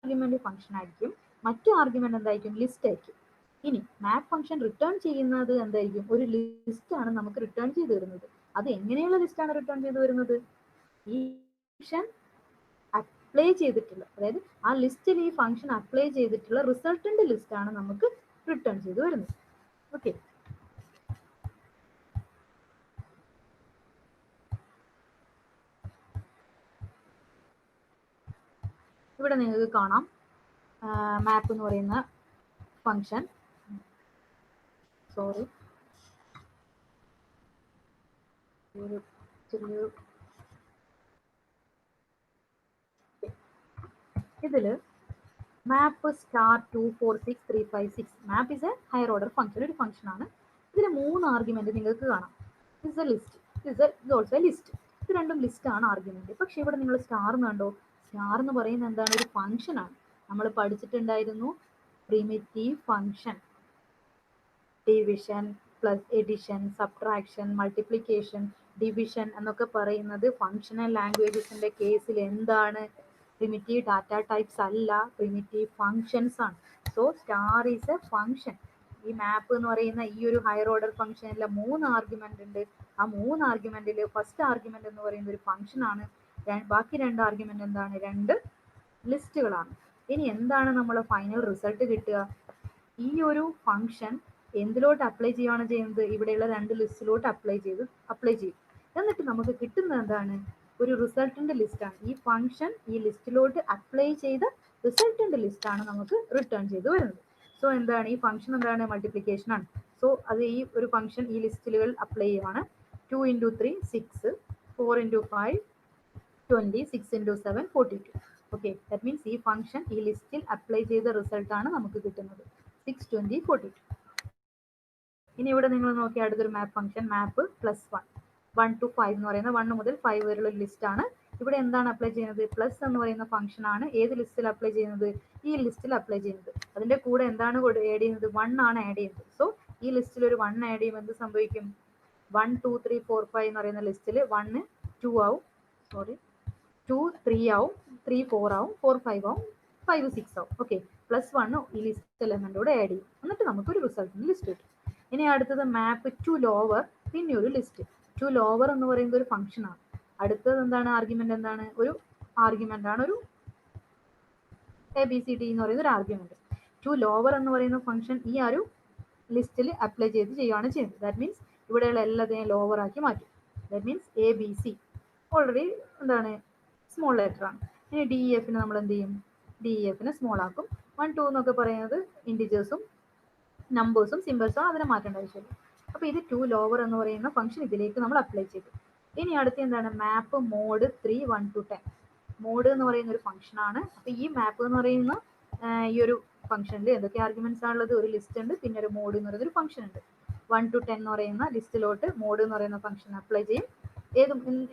ആർഗ്യുമെന്റ് ഫങ്ഷൻ ആയിരിക്കും, മറ്റു ആർഗ്യുമെന്റ് എന്തായിരിക്കും? ലിസ്റ്റ് ആയിരിക്കും. ഇനി മാപ്പ് ഫങ്ഷൻ റിട്ടേൺ ചെയ്യുന്നത് എന്തായിരിക്കും? ഒരു ലിസ്റ്റ് ആണ് നമുക്ക് റിട്ടേൺ ചെയ്ത് വരുന്നത്. അത് എങ്ങനെയുള്ള ലിസ്റ്റ് ആണ് റിട്ടേൺ ചെയ്ത് വരുന്നത്? ഈ ഫങ്ഷൻ അപ്ലൈ ചെയ്തിട്ടുള്ള, അതായത് ആ ലിസ്റ്റിൽ ഈ ഫങ്ഷൻ അപ്ലൈ ചെയ്തിട്ടുള്ള റിസൾട്ടിന്റെ ലിസ്റ്റ് ആണ് നമുക്ക് റിട്ടേൺ ചെയ്ത് വരുന്നത്. ഓക്കെ, ഇവിടെ നിങ്ങൾക്ക് കാണാം മാപ്പ് എന്ന് പറയുന്ന ഫങ്ഷൻ. സോറി, ഇതില് map star 246356 map is a higher order function, ഒരു ഫങ്ഷൻ ആണ്. ഇതിൽ 3 ആർഗ്യുമെന്റ് നിങ്ങൾക്ക് കാണാം. Is a list, is also a list. ഇത് രണ്ടും ലിസ്റ്റ് ആണ് ആർഗ്യുമെന്റ്. പക്ഷെ ഇവിടെ നിങ്ങൾ സ്റ്റാർ എന്ന് കണ്ടോ? സ്റ്റാർ എന്ന് പറയുന്നത് എന്താണ്? ഒരു ഫങ്ഷൻ ആണ്. നമ്മൾ പഠിച്ചിട്ടുണ്ടായിരുന്നു primitive function, division plus addition, subtraction, multiplication, division എന്നൊക്കെ പറയുന്നത് ഫങ്ഷണൽ ലാംഗ്വേജസിന്റെ കേസിൽ എന്താണ്? പ്രിമിറ്റീവ് ഡാറ്റ ടൈപ്സ് അല്ല, പ്രിമിറ്റീവ് ഫങ്ഷൻസ് ആണ്. So star is a function. ഈ മാപ്പ് എന്ന് പറയുന്ന ഈ ഒരു ഹയർ ഓർഡർ ഫങ്ഷനിലെ 3 ആർഗ്യുമെന്റ് ഉണ്ട്. ആ 3 ആർഗ്യുമെന്റിൽ ഫസ്റ്റ് ആർഗ്യുമെന്റ് എന്ന് പറയുന്നത് ഒരു ഫങ്ഷൻ ആണ്. ബാക്കി 2 ആർഗ്യുമെന്റ് എന്താണ്? 2 ലിസ്റ്റുകളാണ്. ഇനി എന്താണ് നമ്മളെ ഫൈനൽ റിസൾട്ട് കിട്ടുക? ഈ ഒരു ഫങ്ഷൻ എന്തിലോട്ട് അപ്ലൈ ചെയ്യുകയാണ് ചെയ്യുന്നത്? ഇവിടെയുള്ള 2 ലിസ്റ്റിലോട്ട് അപ്ലൈ ചെയ്യും. എന്നിട്ട് നമുക്ക് കിട്ടുന്നത് എന്താണ്? ഒരു റിസൾട്ടിന്റെ ലിസ്റ്റാണ്. ഈ ഫംഗ്ഷൻ ഈ ലിസ്റ്റിലോട്ട് അപ്ലൈ ചെയ്ത റിസൾട്ടിന്റെ ലിസ്റ്റാണ് നമുക്ക് റിട്ടേൺ ചെയ്ത് വരുന്നത്. സോ എന്താണ് ഈ ഫംഗ്ഷൻ എന്താണ് മൾട്ടിപ്ലിക്കേഷൻ ആണ്. സോ അത് ഈ ഒരു ഫംഗ്ഷൻ ഈ ലിസ്റ്റിലുകൾ അപ്ലൈ ചെയ്യുവാണ്. 2 × 3 6, 4 × 5 20, 6 × 7 42. ഓക്കെ, ദാറ്റ് മീൻസ് ഈ ഫംഗ്ഷൻ ഈ ലിസ്റ്റിൽ അപ്ലൈ ചെയ്ത റിസൾട്ട് ആണ് നമുക്ക് കിട്ടുന്നത് 6, 20, 42. ഇനി ഇവിടെ നിങ്ങൾ നോക്കി അടുത്തൊരു മാപ്പ് ഫംഗ്ഷൻ മാപ്പ് +1 1 to 5 എന്ന് പറയുന്ന 1 മുതൽ 5 വരെയുള്ള ലിസ്റ്റ് ആണ്. ഇവിടെ എന്താണ് അപ്ലൈ ചെയ്യുന്നത്? പ്ലസ് എന്ന് പറയുന്ന ഫംഗ്ഷൻ ആണ് ഏത് ലിസ്റ്റിൽ അപ്ലൈ ചെയ്യുന്നത്? ഈ ലിസ്റ്റിൽ അപ്ലൈ ചെയ്യുന്നത്. അതിന്റെ കൂടെ എന്താണ് ആഡ് ചെയ്യുന്നത്? 1 ആണ് ആഡ് ചെയ്യുന്നത്. സോ ഈ ലിസ്റ്റിൽ ഒരു 1 ആഡ് ചെയ്യുമ്പോൾ എന്ത് സംഭവിക്കും? 1 2 3 4 5 എന്ന് പറയുന്ന ലിസ്റ്റിൽ 1 2 ആവും, സോറി 2 3 ആവും, 3 4 ആവും, 4 5 ആവും, 5 6 ആവും. ഓക്കെ, +1 ഈ ലിസ്റ്റ് എലമെന്റോട് ആഡ് ചെയ്യും. എന്നിട്ട് നമുക്കൊരു റിസൾട്ടിന്റെ ലിസ്റ്റ് കിട്ടും. ഇനി അടുത്തത് മാപ്പ് ടു ലോവർ, പിന്നെ ഒരു ലിസ്റ്റ്. ടു ലോവർ എന്ന് പറയുന്നത് ഒരു ഫംഗ്ഷൻ ആണ്. അടുത്തത് എന്താണ്? ആർഗ്യുമെന്റ് എന്താണ്? ഒരു ആർഗ്യുമെന്റ് ആണ്, ഒരു ABCD എന്ന് പറയുന്ന ഒരു ആർഗ്യുമെന്റ്. ടു ലോവർ എന്ന് പറയുന്ന ഫംഗ്ഷൻ ഈ ഒരു ലിസ്റ്റിൽ അപ്ലൈ ചെയ്യുകയാണ് ചെയ്യുന്നത്. ദാറ്റ് മീൻസ് ഇവിടെയുള്ള എല്ലാത്തിനെയും ലോവർ ആക്കി മാറ്റും. ദാറ്റ് മീൻസ് ABC ഓൾറെഡി എന്താണ് സ്മോൾ ലെറ്റർ ആണ്. ഇനി DEFന് നമ്മൾ എന്ത് ചെയ്യും? DEFന് സ്മോൾ ആക്കും. 1 2 എന്നൊക്കെ പറയുന്നത് ഇൻഡിജേഴ്സും നമ്പേഴ്സും സിമ്പിൾസും അതിനെ മാറ്റേണ്ട ആവശ്യമില്ല. അപ്പോൾ ഇത് ടു ലോവർ എന്ന് പറയുന്ന ഫംഗ്ഷൻ ഇതിലേക്ക് നമ്മൾ അപ്ലൈ ചെയ്തു. ഇനി അടുത്ത എന്താണ്? മാപ്പ് മോഡ് 3 1 to 10. മോഡ് എന്ന് പറയുന്ന ഒരു ഫംഗ്ഷൻ ആണ്. അപ്പോൾ ഈ മാപ്പ് എന്ന് പറയുന്ന ഈ ഒരു ഫംഗ്ഷനിൽ എന്തൊക്കെ ആർഗ്യുമെന്റ്സ് ആണുള്ളത്? ഒരു ലിസ്റ്റ് ഉണ്ട്, പിന്നെ ഒരു മോഡ് എന്ന് പറയുന്ന ഒരു ഫംഗ്ഷൻ ഉണ്ട്. 1 to 10 എന്ന് പറയുന്ന ലിസ്റ്റിലോട്ട് മോഡ് എന്ന് പറയുന്ന ഫംഗ്ഷൻ അപ്ലൈ ചെയ്യും.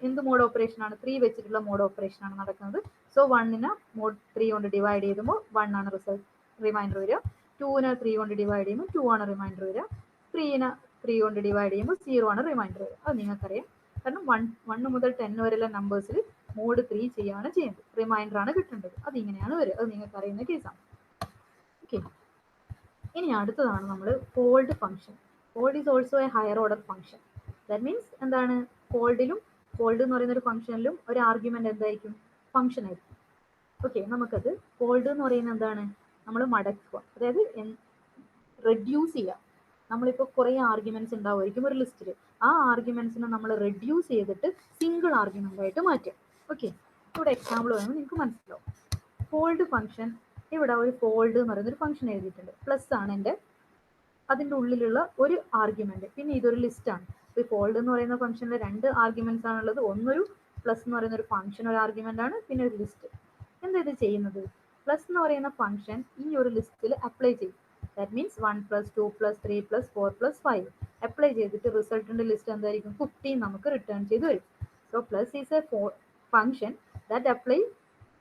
എന്ത് മോഡ് ഓപ്പറേഷൻ ആണ്? 3 വെച്ചിട്ടുള്ള മോഡ് ഓപ്പറേഷൻ ആണ് നടക്കുന്നത്. സോ 1നെ മോഡ് 3 കൊണ്ട് ഡിവൈഡ് ചെയ്യുമ്പോൾ 1 ആണ് റിസൾട്ട് റിമൈൻഡർ വരിക. 2നെ 3 കൊണ്ട് ഡിവൈഡ് ചെയ്യുമ്പോൾ 2 ആണ് റിമൈൻഡർ വരിക. 3നെ 3 കൊണ്ട് ഡിവൈഡ് ചെയ്യുമ്പോൾ 0 ആണ് റിമൈൻഡർ വരിക. അത് നിങ്ങൾക്കറിയാം. കാരണം 1 മുതൽ 10 വരെയുള്ള നമ്പേഴ്സിൽ മോഡ് 3 ചെയ്യാണ് ചെയ്യുന്നത്. റിമൈൻഡർ ആണ് കിട്ടേണ്ടത്. അത് ഇങ്ങനെയാണ് വരിക. അത് നിങ്ങൾക്ക് അറിയുന്ന കേസാണ്. ഓക്കെ, ഇനി അടുത്തതാണ് നമ്മൾ fold function. Fold is also A higher order function. That means എന്താണ്? ഫോൾഡിലും ഫോൾഡ് എന്ന് പറയുന്ന ഒരു ഫംഗ്ഷനിലും ഒരു ആർഗ്യുമെന്റ് എന്തായിരിക്കും? ഫംഗ്ഷൻ ആയിരിക്കും. ഓക്കെ, നമുക്കത് ഫോൾഡ് എന്ന് പറയുന്നത് എന്താണ്? നമ്മൾ മടക്കുക, അതായത് റെഡ്യൂസ് ചെയ്യുക. നമ്മളിപ്പോൾ കുറേ ആർഗ്യുമെന്റ്സ് ഉണ്ടാവുമായിരിക്കും ഒരു ലിസ്റ്റിൽ. ആ ആർഗ്യുമെന്റ്സിനെ നമ്മൾ റെഡ്യൂസ് ചെയ്തിട്ട് സിംഗിൾ ആർഗ്യുമെന്റ് ആയിട്ട് മാറ്റുക. ഓക്കെ, ഇവിടെ എക്സാമ്പിൾ വേണമെങ്കിൽ നിങ്ങൾക്ക് മനസ്സിലാവും. ഫോൾഡ് ഫംഗ്ഷൻ, ഇവിടെ ഒരു ഫോൾഡ് എന്ന് പറയുന്ന ഒരു ഫംഗ്ഷൻ എഴുതിയിട്ടുണ്ട്. പ്ലസ് ആണ് അതിൻ്റെ ഉള്ളിലുള്ള ഒരു ആർഗ്യുമെന്റ്, പിന്നെ ഇതൊരു ലിസ്റ്റ് ആണ്. ഈ ഫോൾഡ് എന്ന് പറയുന്ന ഫംഗ്ഷനിൽ 2 ആർഗ്യുമെന്റ്സ് ആണുള്ളത്. ഒന്നൊരു പ്ലസ് എന്ന് പറയുന്ന ഒരു ഫംഗ്ഷൻ ഒരു ആർഗ്യുമെന്റ് ആണ്, പിന്നെ ഒരു ലിസ്റ്റ്. എന്താ ഇത് ചെയ്യുന്നത്? പ്ലസ് എന്ന് പറയുന്ന ഫംഗ്ഷൻ ഈ ഒരു ലിസ്റ്റിൽ അപ്ലൈ ചെയ്യും. ദാറ്റ് മീൻസ് 1 + 2 + 3 + 4 + 5 അപ്ലൈ ചെയ്തിട്ട് റിസൾട്ടിന്റെ ലിസ്റ്റ് എന്തായിരിക്കും? 15 നമുക്ക് റിട്ടേൺ ചെയ്ത് വരും. So plus is a function that apply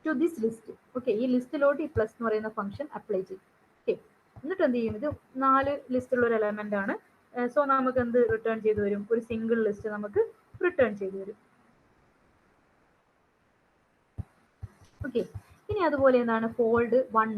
to this list. Okay, ഈ ലിസ്റ്റിലോട്ട് ഈ പ്ലസ് എന്ന് പറയുന്ന ഫംഗ്ഷൻ അപ്ലൈ ചെയ്യും. ഓക്കെ, എന്നിട്ട് എന്ത് ചെയ്യും? ഇത് 4 ലിസ്റ്റുള്ള ഒരു എലമെന്റ് ആണ്. സോ നമുക്ക് എന്ത് റിട്ടേൺ ചെയ്ത് വരും? ഒരു സിംഗിൾ ലിസ്റ്റ് നമുക്ക് റിട്ടേൺ ചെയ്ത് വരും. ഓക്കെ, ഇനി അതുപോലെ എന്താണ്? ഫോൾഡ് 1,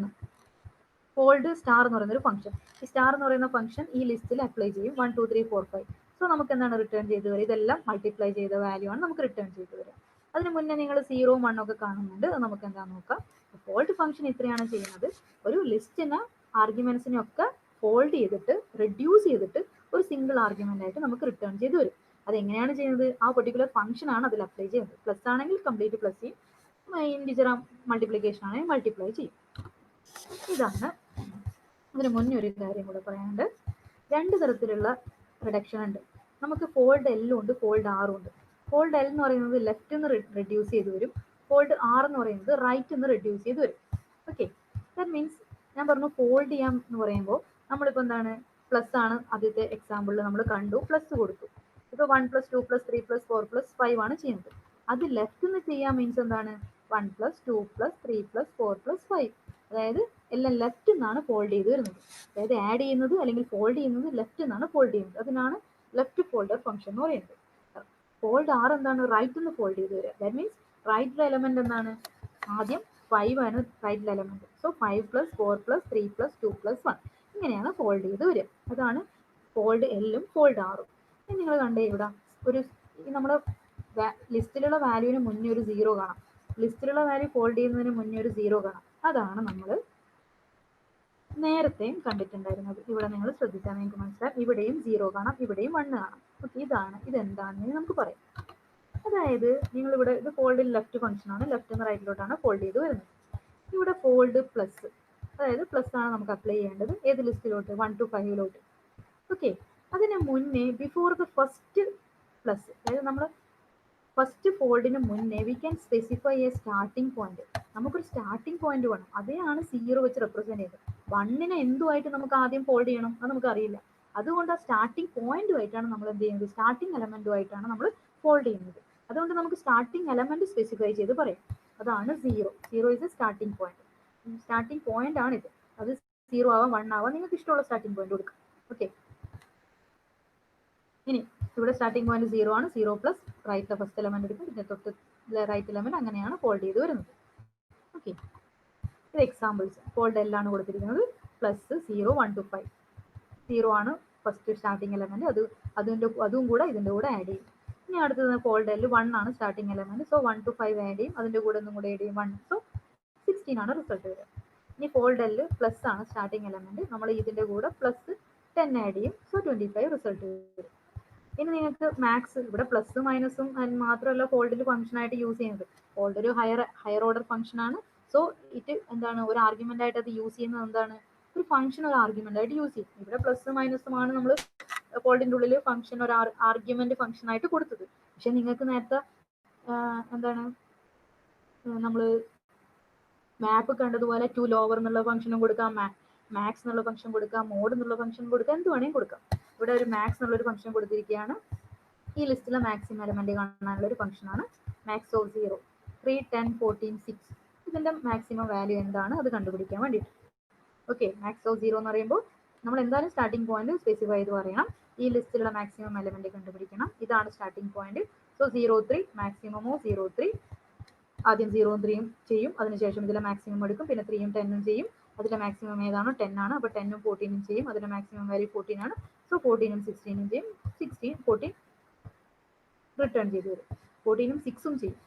ഫോൾഡ് സ്റ്റാർ എന്ന് പറയുന്ന ഒരു ഫംഗ്ഷൻ. ഈ സ്റ്റാർ എന്ന് പറയുന്ന ഫംഗ്ഷൻ ഈ ലിസ്റ്റിൽ അപ്ലൈ ചെയ്യും. 1 2 3 4 5. സോ നമുക്ക് എന്താണ് റിട്ടേൺ ചെയ്ത് വരിക? ഇതെല്ലാം മൾട്ടിപ്ലൈ ചെയ്ത വാല്യൂ ആണ് നമുക്ക് റിട്ടേൺ ചെയ്ത് വരിക. അതിന് മുന്നേ നിങ്ങൾ 0 1 ഒക്കെ കാണുന്നുണ്ട്. അത് നമുക്ക് എന്താണെന്ന് നോക്കാം. ഫോൾഡ് ഫംഗ്ഷൻ ഇത്രയാണ് ചെയ്യുന്നത്. ഒരു ലിസ്റ്റിന് ആർഗ്യുമെന്റ്സിനെ ഒക്കെ ഫോൾഡ് ചെയ്തിട്ട് റെഡ്യൂസ് ചെയ്തിട്ട് ഒരു സിംഗിൾ ആർഗ്യുമെന്റ് ആയിട്ട് നമുക്ക് റിട്ടേൺ ചെയ്ത് വരും. അത് എങ്ങനെയാണ് ചെയ്യുന്നത്? ആ പെർട്ടിക്കുലർ ഫംഗ്ഷൻ ആണ് അതിൽ അപ്ലൈ ചെയ്യുന്നത്. പ്ലസ് ആണെങ്കിൽ കംപ്ലീറ്റ് പ്ലസ് ചെയ്യും, ഇൻഡിജർ മൾട്ടിപ്ലിക്കേഷൻ ആണെങ്കിൽ മൾട്ടിപ്ലൈ ചെയ്യും. ഇതാണ്. അതിന് മുന്നേ ഒരു കാര്യം കൂടെ പറയാനുണ്ട്. 2 തരത്തിലുള്ള റിഡക്ഷൻ ഉണ്ട്. നമുക്ക് ഫോൾഡ് എല്ലും ഉണ്ട്, ഫോൾഡ് ആറും ഉണ്ട്. ഫോൾഡ് എൽ എന്ന് പറയുന്നത് ലെഫ്റ്റ് നിന്ന് റെഡ്യൂസ് ചെയ്ത് വരും. ഫോൾഡ് ആർ എന്ന് പറയുന്നത് റൈറ്റ് നിന്ന് റെഡ്യൂസ് ചെയ്ത് വരും. ഓക്കെ, ദാറ്റ് മീൻസ് ഞാൻ പറഞ്ഞു ഫോൾഡ് ചെയ്യാം എന്ന് പറയുമ്പോൾ നമ്മളിപ്പോൾ എന്താണ്? പ്ലസ് ആണ് ആദ്യത്തെ എക്സാമ്പിളിൽ നമ്മൾ കണ്ടു, പ്ലസ് കൊടുത്തു. ഇപ്പോൾ 1 + 2 + 3 + 4 + 5 ആണ് ചെയ്യുന്നത്. അത് ലെഫ്റ്റ് നിന്ന് ചെയ്യാൻ മീൻസ് എന്താണ്? 1 + 2 + 3 + 4 + 5. അതായത് എല്ലാം ലെഫ്റ്റ് നിന്നാണ് ഫോൾഡ് ചെയ്ത് വരുന്നത്. അതായത് ആഡ് ചെയ്യുന്നത് അല്ലെങ്കിൽ ഫോൾഡ് ചെയ്യുന്നത് ലെഫ്റ്റ് നിന്നാണ് ഫോൾഡ് ചെയ്യുന്നത്. അതിനാണ് ലെഫ്റ്റ് ഫോൾഡർ ഫംഗ്ഷൻ എന്ന് പറയുന്നത്. ഫോൾഡ് ആർ എന്താണ്? റൈറ്റ് നിന്ന് ഫോൾഡ് ചെയ്ത് വരിക. ദാറ്റ് മീൻസ് റൈറ്റിലെ എലമെന്റ് എന്താണ്? ആദ്യം 5 ആണ് റൈറ്റിലെ എലമെന്റ്. സോ 5 + 4 + 3 + 2 + 1 ഇങ്ങനെയാണ് ഫോൾഡ് ചെയ്ത് വരിക. അതാണ് ഫോൾഡ് എല്ലും ഫോൾഡ് ആറും. ഇനി നിങ്ങൾ കണ്ടേ ഇവിടെ ഒരു നമ്മുടെ ലിസ്റ്റിലുള്ള വാല്യൂവിന് മുന്നേ ഒരു 0 കാണാം. ലിസ്റ്റിലുള്ള വാല്യൂ ഫോൾഡ് ചെയ്യുന്നതിന് മുന്നേ ഒരു 0 കാണാം. അതാണ് നമ്മൾ നേരത്തെയും കണ്ടിട്ടുണ്ടായിരുന്നത്. ഇവിടെ നിങ്ങൾ ശ്രദ്ധിച്ചാൽ നിങ്ങൾക്ക് മനസ്സിലാവും. ഇവിടെയും 0 കാണാം, ഇവിടെയും 1 കാണാം. ഓക്കെ, ഇതെന്താണെന്ന് നമുക്ക് പറയാം. അതായത് നിങ്ങളിവിടെ ഇത് ഫോൾഡിൽ ലെഫ്റ്റ് ഫംഗ്ഷനാണ്, ലെഫ്റ്റ് നിന്ന് റൈറ്റിലോട്ടാണ് ഫോൾഡ് ചെയ്ത് വരുന്നത്. ഇവിടെ ഫോൾഡ് പ്ലസ്, അതായത് പ്ലസ് ആണ് നമുക്ക് അപ്ലൈ ചെയ്യേണ്ടത് ഏത് ലിസ്റ്റിലോട്ട്, 1 to 5 ഓക്കെ. അതിന് മുന്നേ ബിഫോർ ദ ഫസ്റ്റ് പ്ലസ്, അതായത് നമ്മൾ ഫസ്റ്റ് ഫോൾഡിന് മുന്നേ we can specify A starting point. നമുക്കൊരു സ്റ്റാർട്ടിംഗ് പോയിന്റ് വേണം, അതെയാണ് 0 വെച്ച് റെപ്രസെന്റ് ചെയ്തത്. 1നെ എന്തുമായിട്ട് നമുക്ക് ആദ്യം ഫോൾഡ് ചെയ്യണം അത് നമുക്കറിയില്ല. അതുകൊണ്ട് ആ സ്റ്റാർട്ടിംഗ് പോയിന്റുമായിട്ടാണ് നമ്മൾ എന്ത് ചെയ്യുന്നത്, സ്റ്റാർട്ടിംഗ് എലമെന്റുമായിട്ടാണ് നമ്മൾ ഫോൾഡ് ചെയ്യുന്നത്. അതുകൊണ്ട് നമുക്ക് സ്റ്റാർട്ടിംഗ് എലമെന്റ് സ്പെസിഫൈ ചെയ്ത് പറയാം. അതാണ് 0. 0 is A starting point. Starting point ആണ് ഇത്. അത് 0 ആവാം 1 ആവാം, നിങ്ങൾക്ക് ഇഷ്ടമുള്ള സ്റ്റാർട്ടിംഗ് പോയിന്റ് കൊടുക്കാം. ഓക്കെ. ഇനി ഇവിടെ സ്റ്റാർട്ടിംഗ് പോയിന്റ് 0 ആണ്. 0 പ്ലസ് റൈറ്റ് ഫസ്റ്റ് എലമെന്റ് എടുക്കും, ഇതിന്റെ തൊട്ട് റൈറ്റ് എലമെന്റ്, അങ്ങനെയാണ് ഫോൾഡ് ചെയ്ത് വരുന്നത്. ഓക്കെ. ഇത് എക്സാമ്പിൾസ്. ഫോൾഡ് L ആണ് കൊടുത്തിരിക്കുന്നത്. Plus 0 1 to 5. 0 ആണ് ഫസ്റ്റ് സ്റ്റാർട്ടിംഗ് എലമെന്റ്, അതും കൂടെ ഇതിന്റെ കൂടെ ആഡ് ചെയ്യും. ഇനി അടുത്തത് ഫോൾഡ് L 1 ആണ് starting element, so 1 to 5 add ചെയ്യും, അതിന്റെ കൂടെ ഒന്നും കൂടെ ആഡ് ചെയ്യും 1, സോ 16 ആണ് റിസൾട്ട് വരിക. ഇനി ഫോൾഡ് L പ്ലസ് ആണ് സ്റ്റാർട്ടിംഗ് എലമെന്റ്, നമ്മൾ ഇതിന്റെ കൂടെ പ്ലസ് 10 ആഡ് ചെയ്യും, സോ 25 റിസൾട്ട് വരും. ഇനി നിങ്ങൾക്ക് മാക്സ്, ഇവിടെ പ്ലസും മൈനസും മാത്രമല്ല ഫോൾഡിൽ ഫംഗ്ഷൻ ആയിട്ട് യൂസ് ചെയ്യുന്നത്. ഫോൾഡ് ഒരു ഹയർ ഓർഡർ ഫംഗ്ഷൻ ആണ്. സോ ഇറ്റ് എന്താണ്, ഒരു ആർഗ്യുമെന്റ് ആയിട്ട് അത് യൂസ് ചെയ്യുന്നത് എന്താണ്, ഒരു ഫംഗ്ഷൻ ഒരു ആർഗ്യുമെന്റ് ആയിട്ട് യൂസ് ചെയ്യും. ഇവിടെ പ്ലസും മൈനസും ആണ് നമ്മൾ ഫോൾഡിന്റെ ഉള്ളിൽ ഫംഗ്ഷൻ ഒരു ആർഗ്യുമെന്റ് ഫംഗ്ഷൻ ആയിട്ട് കൊടുത്തത്. പക്ഷെ നിങ്ങൾക്ക് നേരത്തെ എന്താണ് നമ്മൾ മാപ്പ് കണ്ടതുപോലെ ടു ലോവർ എന്നുള്ള ഫംഗ്ഷനും കൊടുക്കാം, മാക്സ് എന്നുള്ള ഫംഗ്ഷൻ കൊടുക്കാം, മോഡ് എന്നുള്ള ഫംഗ്ഷൻ കൊടുക്കാം, എന്ത് വേണമെങ്കിലും കൊടുക്കാം. ഇവിടെ ഒരു മാക്സ് എന്നുള്ളൊരു ഫംഗ്ഷൻ കൊടുത്തിരിക്കുകയാണ്. ഈ ലിസ്റ്റിലെ മാക്സിമം എലമെന്റ് കാണാനുള്ള ഒരു ഫംഗ്ഷനാണ് മാക്സ് ഓഫ് 0, 3, 10, 14, 6. ഇതിന്റെ മാക്സിമം വാല്യൂ എന്താണ് അത് കണ്ടുപിടിക്കാൻ വേണ്ടിയിട്ട്. ഓക്കെ. മാക്സ് ഓഫ് 0 എന്ന് പറയുമ്പോൾ നമ്മൾ എന്തായാലും സ്റ്റാർട്ടിംഗ് പോയിന്റ് സ്പെസിഫൈ ചെയ്ത് പറയണം. ഈ ലിസ്റ്റിലുള്ള മാക്സിമം എലമെന്റ് കണ്ടുപിടിക്കണം. ഇതാണ് starting point. So 0, 3, maximum of 0, 3. ആദ്യം 0 ഉം 3 ഉം ചെയ്യും, അതിനുശേഷം ഇതിലെ മാക്സിമം എടുക്കും, പിന്നെ 3 ഉം 10 ഉം ചെയ്യും. അതിലെ മാക്സിമം ഏതാണോ 10 ആണ്, അപ്പോൾ 10 ഉം 14 ഉം ചെയ്യും, അതിന്റെ മാക്സിമം വാല്യൂ 14 ആണ്. സോ 14 ഉം 16 ഉം ചെയ്യും, 16, 14 റിട്ടേൺ ചെയ്ത് വരും, 14 ഉം 6 ഉം ചെയ്യും.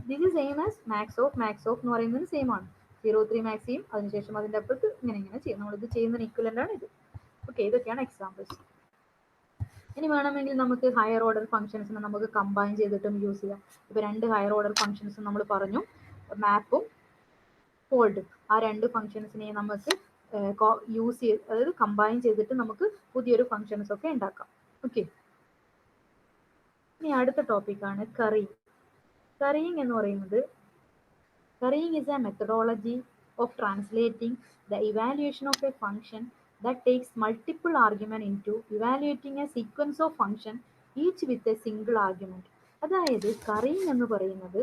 This is same as max of എന്ന് പറയുന്നത് സെയിം ആണ്. 0, 3 മാക്സ് ചെയ്യും, അതിനുശേഷം അതിന്റെ അപ്പുറത്ത് ഇങ്ങനെ ചെയ്യും. നമ്മളിത് ചെയ്യുന്നതിന് ഇക്വലന്റ് ആണ് ഇത്. ഓക്കെ. ഇതൊക്കെയാണ് എക്സാമ്പിൾസ്. ഇനി വേണമെങ്കിൽ നമുക്ക് ഹയർ ഓർഡർ ഫംഗ്ഷൻസിനെ നമുക്ക് കമ്പൈൻ ചെയ്തിട്ടും യൂസ് ചെയ്യാം. ഇപ്പൊ 2 ഹയർ ഓർഡർ ഫംഗ്ഷൻസ് നമ്മൾ പറഞ്ഞു, മാപ്പും ഫോൾഡും. ആ 2 ഫംഗ്ഷൻസിനെ നമുക്ക് യൂസ് ചെയ്ത്, അതായത് കമ്പൈൻ ചെയ്തിട്ട് നമുക്ക് പുതിയൊരു ഫംഗ്ഷൻസ് ഒക്കെ ഉണ്ടാക്കാം. ഓക്കെ. ഇനി അടുത്ത ടോപ്പിക്കാണ് കറിയിങ്. കറിയിങ് എന്ന് പറയുന്നത്, കറിയിങ് is a methodology of translating the evaluation of a function that takes multiple argument into evaluating a sequence of function each with a single argument. അതായത് കറിയിങ് എന്ന് പറയുന്നത്,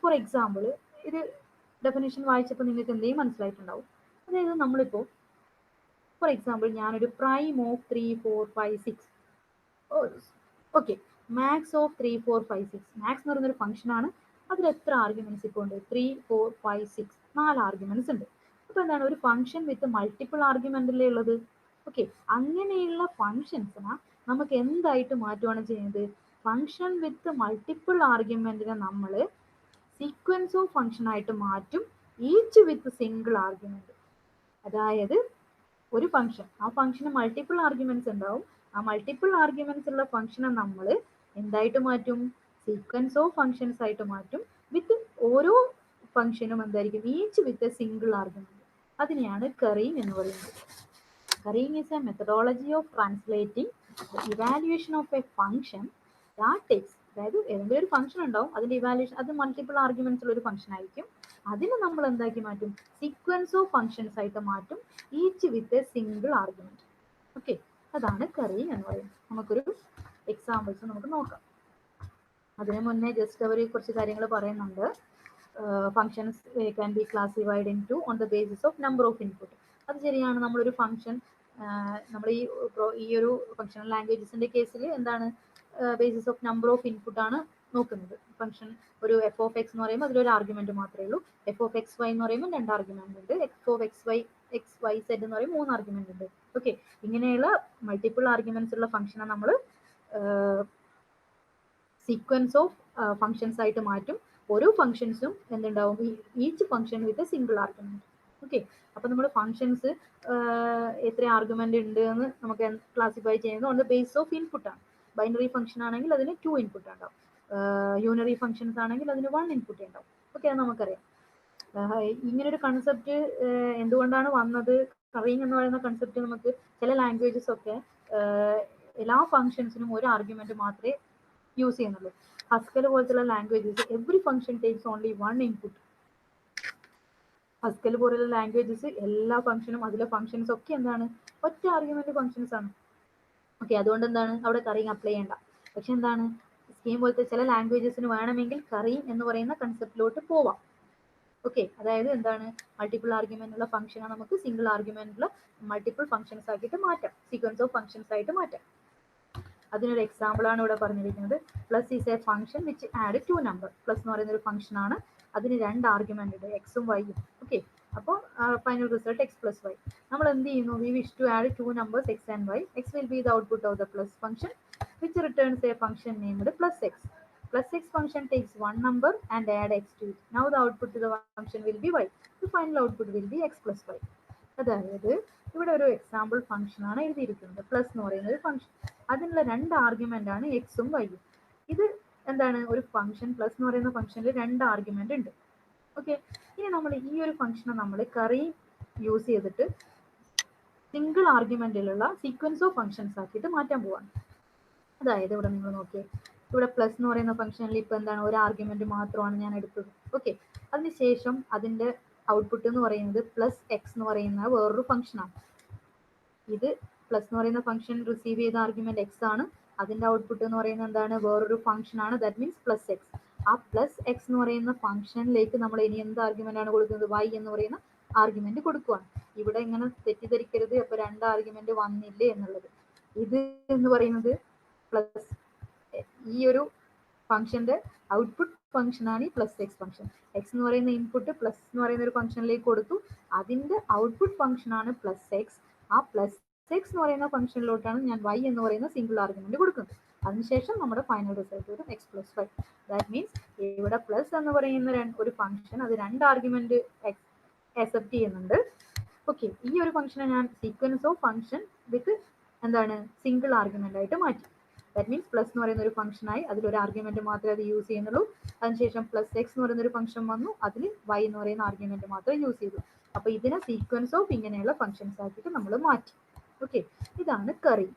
ഫോർ എക്സാമ്പിൾ ഇത് ഡെഫിനേഷൻ വായിച്ചപ്പോൾ നിങ്ങൾക്ക് എന്തെങ്കിലും മനസ്സിലായിട്ടുണ്ടാവും. അതായത് നമ്മളിപ്പോൾ ഫോർ എക്സാമ്പിൾ ഞാനൊരു prime of 3, 4, 5, 6, okay, max of 3, 4, 5, 6. Max എന്ന് പറയുന്നൊരു ഫംഗ്ഷൻ ആണ്. അതിൽ എത്ര ആർഗ്യുമെന്റ്സ് ഇപ്പോൾ ഉണ്ട്? 3, 4, 5, 6, 4 ആർഗ്യുമെന്റ്സ് ഉണ്ട്. അപ്പോൾ എന്താണ്, ഒരു ഫംഗ്ഷൻ വിത്ത് മൾട്ടിപ്പിൾ ആർഗ്യുമെന്റ് അല്ലേ ഉള്ളത്. ഓക്കെ. അങ്ങനെയുള്ള ഫംഗ്ഷൻസിനെ നമുക്ക് എന്തായിട്ട് മാറ്റുകയാണ് ചെയ്യുന്നത്, ഫംഗ്ഷൻ വിത്ത് മൾട്ടിപ്പിൾ ആർഗ്യുമെന്റിനെ നമ്മൾ സീക്വൻസ് ഓഫ് ഫംഗ്ഷൻ ആയിട്ട് മാറ്റും, ഈച്ച് വിത്ത് സിംഗിൾ ആർഗ്യുമെന്റ്. അതായത് ഒരു ഫംഗ്ഷൻ, ആ ഫംഗ്ഷന് മൾട്ടിപ്പിൾ ആർഗ്യുമെന്റ്സ് ഉണ്ടാവും. ആ മൾട്ടിപ്പിൾ ആർഗ്യുമെന്റ്സ് ഉള്ള ഫംഗ്ഷനെ നമ്മൾ എന്തായിട്ട് മാറ്റും, സീക്വൻസ് ഓഫ് ഫംഗ്ഷൻസ് ആയിട്ട് മാറ്റും, വിത്ത് ഓരോ ഫംഗ്ഷനും എന്തായിരിക്കും, each with a single argument. അതിനെയാണ് കറിയിങ് എന്ന് പറയുന്നത്. Currying is a methodology of translating the evaluation of a function that takes, അതായത് ഏതെങ്കിലും ഒരു ഫംഗ്ഷൻ ഉണ്ടാവും, അതിന്റെ ഇവാലുവേഷൻ അത് മൾട്ടിപ്പിൾ ആർഗ്യുമെന്റ്സ് ഉള്ള ഒരു ഫംഗ്ഷൻ ആയിരിക്കും. അതിനെ നമ്മൾ എന്താക്കി മാറ്റും, സീക്വൻസ് ഓഫ് ഫംഗ്ഷൻസ് ആയിട്ട് മാറ്റും, each with a single argument. Okay. അതാണ് കറിയിങ് എന്ന് പറയുന്നത്. നമുക്കൊരു എക്സാമ്പിൾസ് നമുക്ക് നോക്കാം. അതിനു മുന്നേ ജസ്റ്റ് അവർ കുറച്ച് കാര്യങ്ങൾ പറയുന്നുണ്ട്. Functions can be classified into on the basis of number of input. അത് ശരിയാണ്. നമ്മളൊരു ഫംഗ്ഷൻ, നമ്മൾ ഈ ഒരു ഫംഗ്ഷണൽ ലാംഗ്വേജസിന്റെ കേസിൽ എന്താണ്, basis of number of input ആണ് നോക്കുന്നത്. ഫംഗ്ഷൻ ഒരു എഫ് ഓഫ് എക്സ് എന്ന് പറയുമ്പോൾ അതിലൊരു ആർഗ്യുമെന്റ് മാത്രമേ ഉള്ളൂ. എഫ് ഓഫ് എക്സ് വൈ എന്ന് പറയുമ്പോൾ 2 ആർഗ്യുമെന്റ് ഉണ്ട്. F of X Y Z എന്ന് പറയുമ്പോൾ 3 ആർഗ്യുമെന്റ് ഉണ്ട്. ഓക്കെ. ഇങ്ങനെയുള്ള മൾട്ടിപ്പിൾ ആർഗ്യുമെന്റ്സ് ഉള്ള ഫംഗ്ഷനെ നമ്മൾ സീക്വൻസ് ഓഫ് ഫംഗ്ഷൻസ് ആയിട്ട് മാറ്റും. ഓരോ ഫംഗ്ഷൻസും എന്തുണ്ടാവും, each function with a single argument. Okay. അപ്പൊ നമ്മൾ ഫംഗ്ഷൻസ് എത്ര ആർഗ്യുമെന്റ് ഉണ്ട് എന്ന് നമുക്ക് ക്ലാസിഫൈ ചെയ്യുന്നത് on the base of input ആണ്. ബൈനറി ഫംഗ്ഷൻ ആണെങ്കിൽ അതിന് 2 ഇൻപുട്ട് ഉണ്ടാവും. യൂണറി ഫംഗ്ഷൻസ് ആണെങ്കിൽ അതിന് 1 ഇൻപുട്ട് ഉണ്ടാവും. ഓക്കെ, അത് നമുക്കറിയാം. ഇങ്ങനൊരു കൺസെപ്റ്റ് എന്തുകൊണ്ടാണ് വന്നത്? കറിങ് എന്ന് പറയുന്ന കൺസെപ്റ്റ് നമുക്ക് ചില ലാംഗ്വേജസ് ഒക്കെ എല്ലാ ഫംഗ്ഷൻസിനും ഒരു ആർഗ്യുമെന്റ് മാത്രമേ യൂസ് ചെയ്യുന്നുള്ളൂ. ഹസ്കൽ പോലത്തുള്ള languages every function takes only 1 input. Haskell പോലുള്ള ലാംഗ്വേജസ് എല്ലാ ഫംഗ്ഷനും അതിലെ ഫംഗ്ഷൻസ് ഒക്കെ എന്താണ്, ഒറ്റ ആർഗ്യുമെന്റ് ഫംഗ്ഷൻസ് ആണ്. ഓക്കെ, അതുകൊണ്ട് എന്താണ് അവിടെ കറിങ് അപ്ലൈ ചെയ്യണ്ട. പക്ഷെ എന്താണ്, സ്കീം പോലത്തെ ചില ലാംഗ്വേജസിന് വേണമെങ്കിൽ കറിങ് എന്ന് പറയുന്ന കൺസെപ്റ്റിലോട്ട് പോവാം. ഓക്കെ, അതായത് എന്താണ്, മൾട്ടിപ്പിൾ ആർഗ്യുമെന്റ് ഉള്ള ഫംഗ്ഷനെ നമുക്ക് സിംഗിൾ ആർഗ്യുമെന്റിലുള്ള മൾട്ടിപ്പിൾ ഫംഗ്ഷൻസ് ആക്കിയിട്ട് മാറ്റാം, സീക്വൻസ് ഓഫ് ഫംഗ്ഷൻസ് ആയിട്ട് മാറ്റാം. അതിനൊരു എക്സാമ്പിൾ ആണ് ഇവിടെ പറഞ്ഞിരിക്കുന്നത്. Plus is a function which add 2 number. Plus എന്ന് പറയുന്ന ഒരു ഫംഗ്ഷൻ ആണ്, അതിന് 2 ആർഗ്യുമെന്റ് ഉണ്ട്, എക്സും വൈയും. ഓക്കെ, അപ്പോൾ final result X plus Y. നമ്മൾ എന്ത് ചെയ്യുന്നു, we wish to add 2 numbers x and y. x will be the output of the plus function which returns a function named plus x. Plus x function takes 1 number and add x to it. Now the output to the function will be y. The final output will be x plus y. അതായത് ഇവിടെ ഒരു example function ആണ് എഴുതിയിരിക്കുന്നത്. Plus എന്ന് പറയുന്ന ഒരു function, അതിനുള്ള 2 argument ആണ് എക്സും വൈയും. ഇത് എന്താണ്, ഒരു ഫംഗ്ഷൻ പ്ലസ് എന്ന് പറയുന്ന ഫംഗ്ഷനിൽ 2 ആർഗ്യുമെന്റ് ഉണ്ട്. ഓക്കെ, ഇനി നമ്മൾ ഈ ഒരു ഫംഗ്ഷനെ നമ്മൾ കറി യൂസ് ചെയ്തിട്ട് സിംഗിൾ ആർഗ്യുമെന്റിലുള്ള സീക്വൻസ് ഓഫ് ഫംഗ്ഷൻസ് ആക്കിയിട്ട് മാറ്റാൻ പോവാണ്. അതായത് ഇവിടെ നിങ്ങൾ നോക്കിയേ, ഇവിടെ പ്ലസ് എന്ന് പറയുന്ന ഫംഗ്ഷനിൽ ഇപ്പൊ എന്താണ്, ഒരു ആർഗ്യുമെന്റ് മാത്രമാണ് ഞാൻ എടുത്തത്. ഓക്കെ, അതിനുശേഷം അതിന്റെ ഔട്ട്പുട്ട് എന്ന് പറയുന്നത് പ്ലസ് എക്സ് എന്ന് പറയുന്ന വേറൊരു ഫംഗ്ഷനാണ്. ഇത് പ്ലസ് എന്ന് പറയുന്ന ഫംഗ്ഷൻ റിസീവ് ചെയ്ത ആർഗ്യുമെന്റ് എക്സ് ആണ്, അതിന്റെ ഔട്ട്പുട്ട് എന്ന് പറയുന്നത് എന്താണ്, വേറൊരു ഫംഗ്ഷൻ ആണ്, ദാറ്റ് മീൻസ് പ്ലസ് എക്സ്. ആ പ്ലസ് എക്സ് എന്ന് പറയുന്ന ഫംഗ്ഷനിലേക്ക് നമ്മൾ ഇനി എന്ത് ആർഗ്യുമെന്റ് ആണ് കൊടുക്കുന്നത്, വൈ എന്ന് പറയുന്ന ആർഗ്യുമെന്റ് കൊടുക്കുകയാണ്. ഇവിടെ ഇങ്ങനെ തെറ്റിദ്ധരിക്കരുത്, അപ്പൊ 2 ആർഗ്യുമെന്റ് വന്നില്ലേ എന്നുള്ളത്. ഇത് എന്ന് പറയുന്നത് പ്ലസ്, ഈ ഒരു ഫംഗ്ഷന്റെ ഔട്ട്പുട്ട് ഫംഗ്ഷൻ ആണ് ഈ പ്ലസ് എക്സ് ഫംഗ്ഷൻ. എക്സ് എന്ന് പറയുന്ന ഇൻപുട്ട് പ്ലസ് എന്ന് പറയുന്ന ഒരു ഫംഗ്ഷനിലേക്ക് കൊടുത്തു, അതിന്റെ ഔട്ട്പുട്ട് ഫംഗ്ഷൻ ആണ് പ്ലസ് എക്സ്. ആ പ്ലസ് എക്സ് എന്ന് പറയുന്ന ഫംഗ്ഷനിലോട്ടാണ് ഞാൻ വൈ എന്ന് പറയുന്ന സിംഗിൾ ആർഗ്യുമെന്റ് കൊടുക്കുന്നത്. അതിനുശേഷം നമ്മുടെ ഫൈനൽ റിസൾട്ട് വരും X plus Y. That means ഇവിടെ പ്ലസ് എന്ന് പറയുന്ന ഒരു ഫംഗ്ഷൻ അത് 2 ആർഗ്യുമെന്റ് അക്സെപ്റ്റ് ചെയ്യുന്നുണ്ട്. ഓക്കെ, ഈ ഒരു ഫംഗ്ഷനെ ഞാൻ സീക്വൻസ് ഓഫ് ഫംഗ്ഷൻ വിത്ത് എന്താണ്, സിംഗിൾ ആർഗ്യുമെന്റ് ആയിട്ട് മാറ്റി. ദാറ്റ് മീൻസ് പ്ലസ് എന്ന് പറയുന്ന ഒരു ഫംഗ്ഷനായി അതിലൊരു ആർഗ്യുമെന്റ് മാത്രമേ അത് യൂസ് ചെയ്യുന്നുള്ളൂ. അതിനുശേഷം പ്ലസ് എക്സ് എന്ന് പറയുന്ന ഒരു ഫംഗ്ഷൻ വന്നു, അതിൽ വൈ എന്ന് പറയുന്ന ആർഗ്യുമെന്റ് മാത്രമേ യൂസ് ചെയ്തു. അപ്പൊ ഇതിനെ സീക്വൻസ് ഓഫ് ഇങ്ങനെയുള്ള ഫംഗ്ഷൻസ് ആക്കിയിട്ട് നമ്മൾ മാറ്റി. ഓക്കെ, ഇതാണ് കറി.